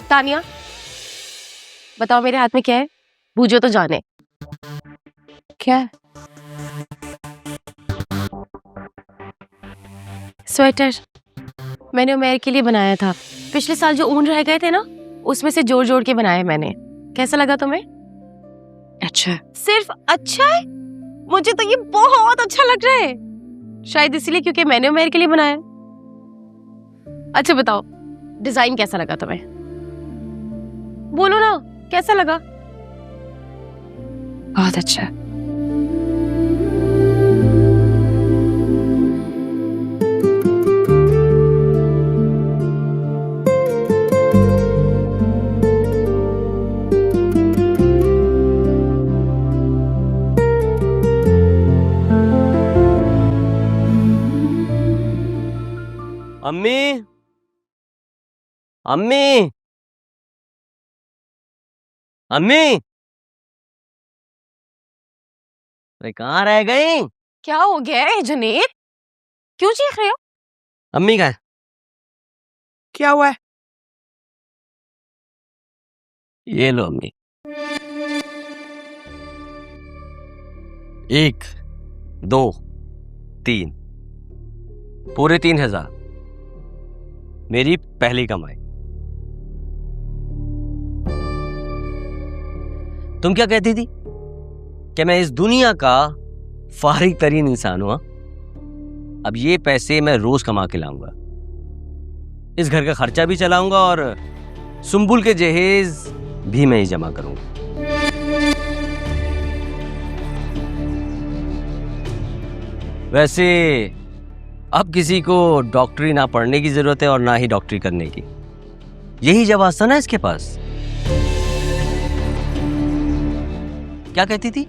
तानिया, बताओ मेरे हाथ में क्या है? बूझो तो जाने। क्या है? स्वेटर। मैंने उमेर के लिए बनाया था। पिछले साल जो ऊन रह गए थे ना, उसमें से जोड़ जोड़ के बनाया मैंने। कैसा लगा तुम्हें? अच्छा। सिर्फ अच्छा है? मुझे तो ये बहुत अच्छा लग रहा है। शायद इसलिए क्योंकि मैंने उमेर के लिए बनाया। अच्छा बताओ, डिजाइन कैसा लगा तुम्हें? बोलो ना, कैसा लगा? बहुत अच्छा। अम्मी, अम्मी, अम्मी, अरे कहाँ रह गई? क्या हो गया है जुनेद? क्यों चीख रहे हो? अम्मी का क्या हुआ है? ये लो अम्मी। 1, 2, 3, पूरे 3000 मेरी पहली कमाई। तुम क्या कहती थी कि मैं इस दुनिया का फारिग तरीन इंसान हूं? अब ये पैसे मैं रोज कमा के लाऊंगा, इस घर का खर्चा भी चलाऊंगा और सुंबुल के जहेज भी मैं ही जमा करूंगा। वैसे अब किसी को डॉक्टरी ना पढ़ने की जरूरत है और ना ही डॉक्टरी करने की। यही जवाब था ना इसके पास। क्या कहती थी?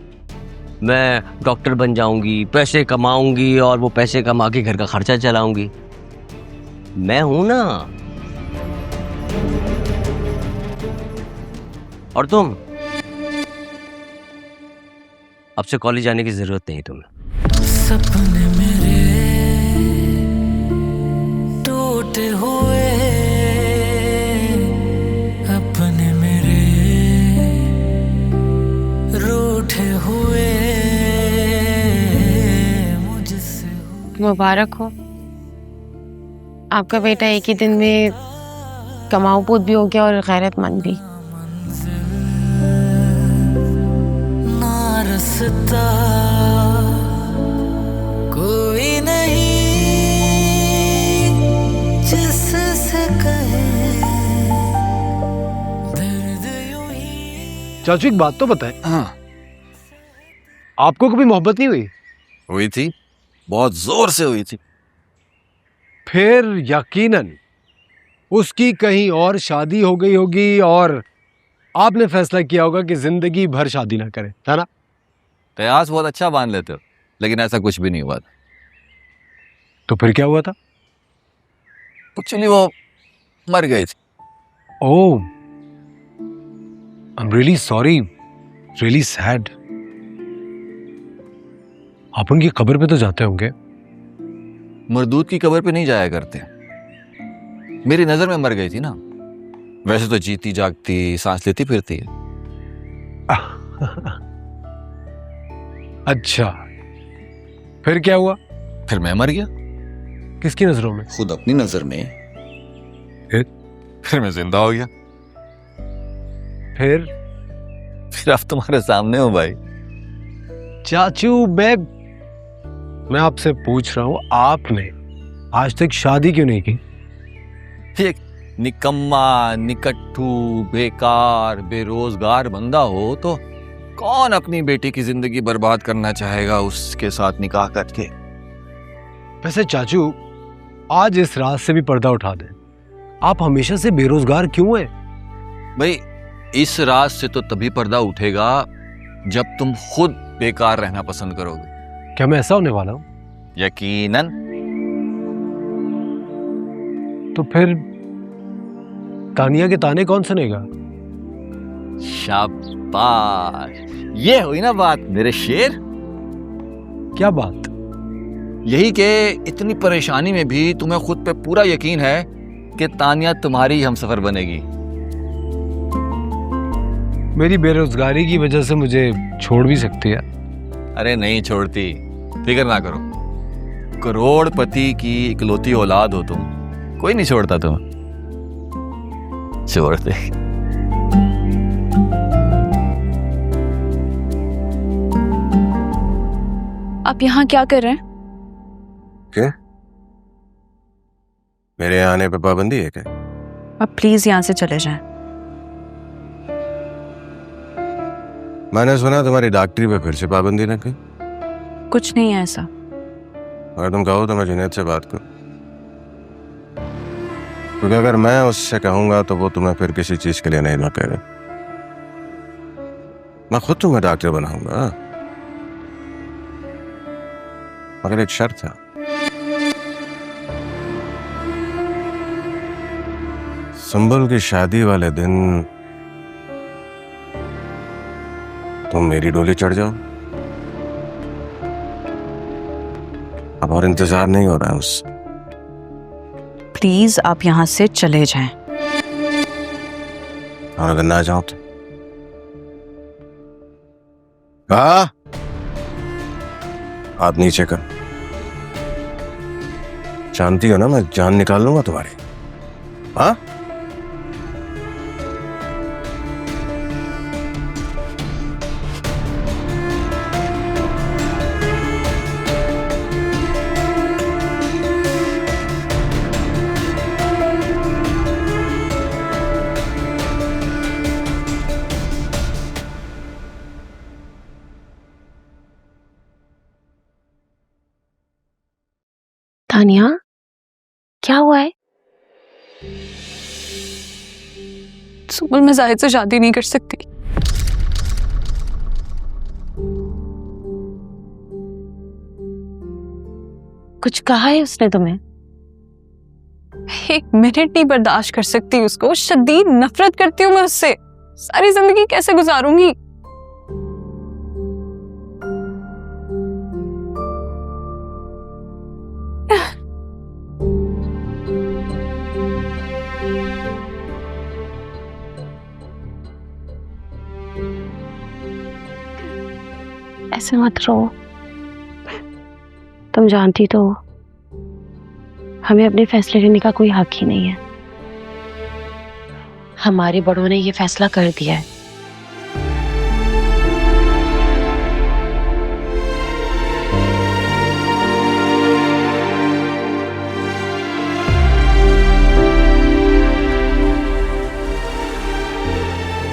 मैं डॉक्टर बन जाऊंगी, पैसे कमाऊंगी और वो पैसे कमा के घर का खर्चा चलाऊंगी। मैं हूं ना। और तुम अब से कॉलेज जाने की जरूरत नहीं तुम्हें। सपने मेरे टूटे हुए, अपने मेरे रूठे हुए, मुझसे मुबारक हो, आपका बेटा एक ही दिन में कमाऊ पूत भी हो गया और गैरतमंद भी। ना रास्ता कोई नहीं जिससे कहे दर्द यूं ही। चाचू एक बात तो बताएं, हाँ, आपको कभी मोहब्बत नहीं हुई? हुई थी, बहुत जोर से हुई थी। फिर यकीनन उसकी कहीं और शादी हो गई होगी और आपने फैसला किया होगा कि जिंदगी भर शादी ना करें, है ना? कयास बहुत अच्छा बांध लेते हो, लेकिन ऐसा कुछ भी नहीं हुआ था। तो फिर क्या हुआ था? एक्चुअली वो मर गई थी। Oh, I am really sorry, really sad. आप उनकी कब्र पे तो जाते होंगे? मरदूद की कब्र पे नहीं जाया करते। मेरी नजर में मर गई थी ना। वैसे तो जीती जागती सांस लेती फिरती है। अच्छा, फिर क्या हुआ? फिर मैं मर गया किसकी नजरों में? खुद अपनी नजर में। फिर मैं जिंदा हो गया। फिर अब तुम्हारे सामने हूं भाई। चाचू, मैं आपसे पूछ रहा हूं, आपने आज तक शादी क्यों नहीं की? एक निकम्मा, निकट्ठू, बेकार, बेरोजगार बंदा हो तो कौन अपनी बेटी की जिंदगी बर्बाद करना चाहेगा उसके साथ निकाह करके। वैसे चाचू, आज इस रात से भी पर्दा उठा दें, आप हमेशा से बेरोजगार क्यों हैं? भाई, इस रात से तो तभी पर्दा उठेगा जब तुम खुद बेकार रहना पसंद करोगे। क्या मैं ऐसा होने वाला हूं? यकीनन। तो फिर तानिया के ताने कौन सुनेगा? शाबाश, ये हुई ना बात मेरे शेर। क्या बात? यही कि इतनी परेशानी में भी तुम्हें खुद पे पूरा यकीन है कि तानिया तुम्हारी हमसफर बनेगी। मेरी बेरोजगारी की वजह से मुझे छोड़ भी सकती है। अरे नहीं छोड़ती, फिक्र ना करो। करोड़पति की इकलौती औलाद हो तुम, कोई नहीं छोड़ता तुम। छोड़ते आप यहाँ क्या कर रहे हैं? क्या? मेरे यहाँ आने पे पाबंदी है क्या? आप प्लीज यहाँ से चले जाएं। मैंने सुना तुम्हारी डॉक्टरी पे फिर से पाबंदी न की। कुछ नहीं है ऐसा। अगर तुम कहो तो मैं जुनैद से बात करूं, क्योंकि अगर मैं उससे कहूंगा तो वो तुम्हें फिर किसी चीज के लिए नहीं ना कहे। मैं खुद तुम्हें डॉक्टर बनाऊंगा, मगर एक शर्त है। संबल की शादी वाले दिन तुम मेरी डोली चढ़ जाओ। अब और इंतजार नहीं हो रहा है उससे। प्लीज आप यहाँ से चले जाएं। और अगर ना जाओ तो हाथ नीचे कर। जानती हो ना मैं जान निकाल लूंगा तुम्हारी। हाँ, तानिया, क्या हुआ है? सुबह मैं जाहिद से शादी नहीं कर सकती। कुछ कहा है उसने तुम्हें? एक मिनट नहीं बर्दाश्त कर सकती उसको। शदीद नफरत करती हूँ मैं उससे। सारी जिंदगी कैसे गुजारूंगी? ऐसे मत रो। तुम जानती तो हो, हमें अपने फैसले लेने का कोई हक ही नहीं है। हमारे बड़ों ने ये फैसला कर दिया है।